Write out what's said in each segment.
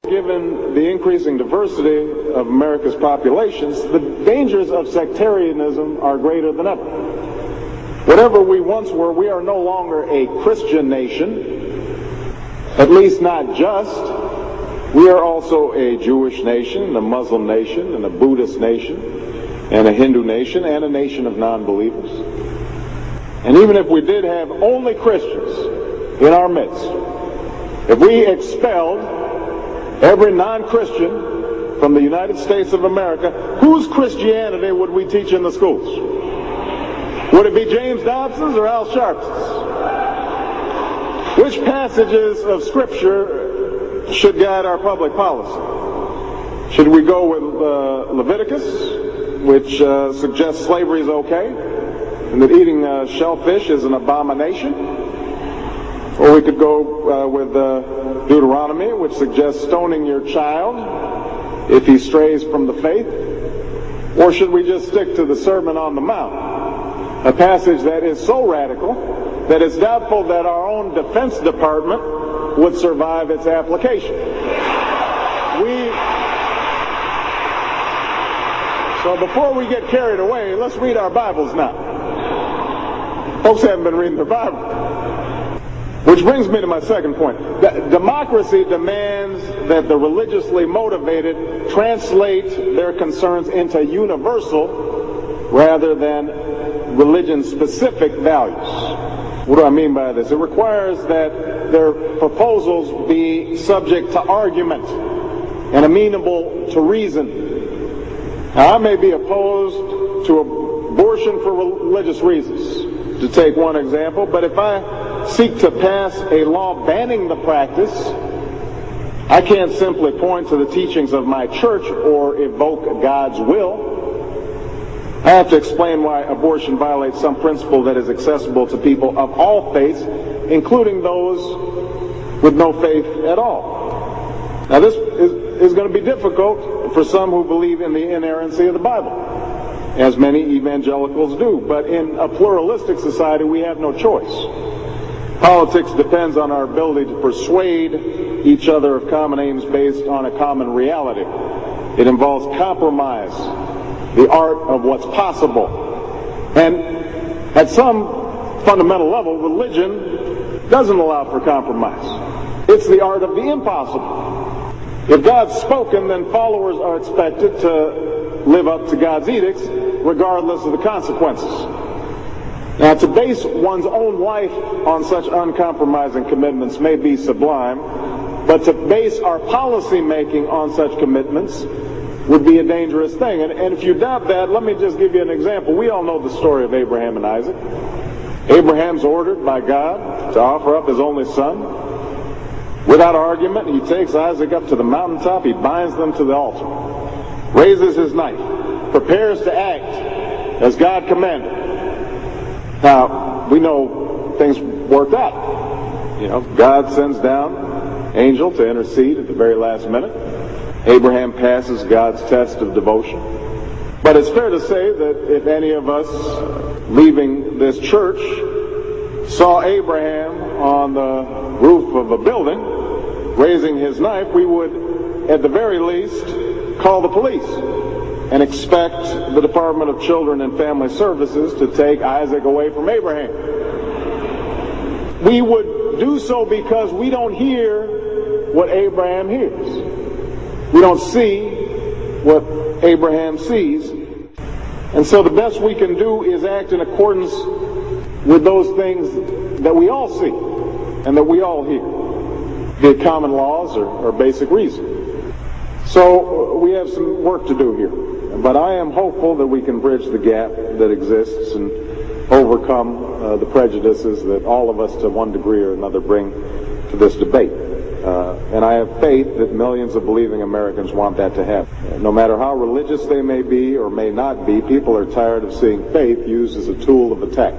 Given the increasing diversity of America's populations, the dangers of sectarianism are greater than ever. Whatever we once were, we are no longer a Christian nation, at least not just. We are also a Jewish nation, a Muslim nation, and a Buddhist nation, and a Hindu nation, and a nation of non-believers. And even if we did have only Christians in our midst, if we expelled every non-Christian from the United States of America, whose Christianity would we teach in the schools? Would it be James Dobson's or Al Sharps's? Which passages of Scripture should guide our public policy? Should we go with Leviticus, which suggests slavery is okay, and that eating shellfish is an abomination? Or we could go with Deuteronomy, which suggests stoning your child if he strays from the faith. Or should we just stick to the Sermon on the Mount, a passage that is so radical that it's doubtful that our own Defense Department would survive its application? So before we get carried away, let's read our Bibles now. Folks haven't been reading their Bible. Which brings me to my second point. Democracy demands that the religiously motivated translate their concerns into universal rather than religion-specific values. What do I mean by this? It requires that their proposals be subject to argument and amenable to reason. Now, I may be opposed to abortion for religious reasons, to take one example, but if I seek to pass a law banning the practice, I can't simply point to the teachings of my church or evoke God's will. I have to explain why abortion violates some principle that is accessible to people of all faiths, including those with no faith at all. Now, this is going to be difficult for some who believe in the inerrancy of the Bible, as many evangelicals do. But in a pluralistic society, we have no choice. Politics depends on our ability to persuade each other of common aims based on a common reality. It involves compromise, the art of what's possible. And at some fundamental level, religion doesn't allow for compromise. It's the art of the impossible. If God's spoken, then followers are expected to live up to God's edicts, regardless of the consequences. Now, to base one's own life on such uncompromising commitments may be sublime, but to base our policy making on such commitments would be a dangerous thing. And if you doubt that, let me just give you an example. We all know the story of Abraham and Isaac. Abraham's ordered by God to offer up his only son. Without argument, he takes Isaac up to the mountaintop, he binds them to the altar, raises his knife, prepares to act as God commanded. Now, we know things worked out. God sends down an angel to intercede at the very last minute. Abraham passes God's test of devotion. But it's fair to say that if any of us leaving this church saw Abraham on the roof of a building raising his knife, we would, at the very least, call the police and expect the Department of Children and Family Services to take Isaac away from Abraham. We would do so because we don't hear what Abraham hears. We don't see what Abraham sees. And so the best we can do is act in accordance with those things that we all see and that we all hear, be it common laws or basic reason. So we have some work to do here. But I am hopeful that we can bridge the gap that exists and overcome the prejudices that all of us to one degree or another bring to this debate. And I have faith that millions of believing Americans want that to happen. No matter how religious they may be or may not be, people are tired of seeing faith used as a tool of attack.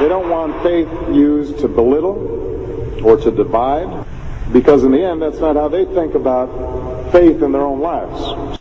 They don't want faith used to belittle or to divide, because in the end, that's not how they think about faith in their own lives.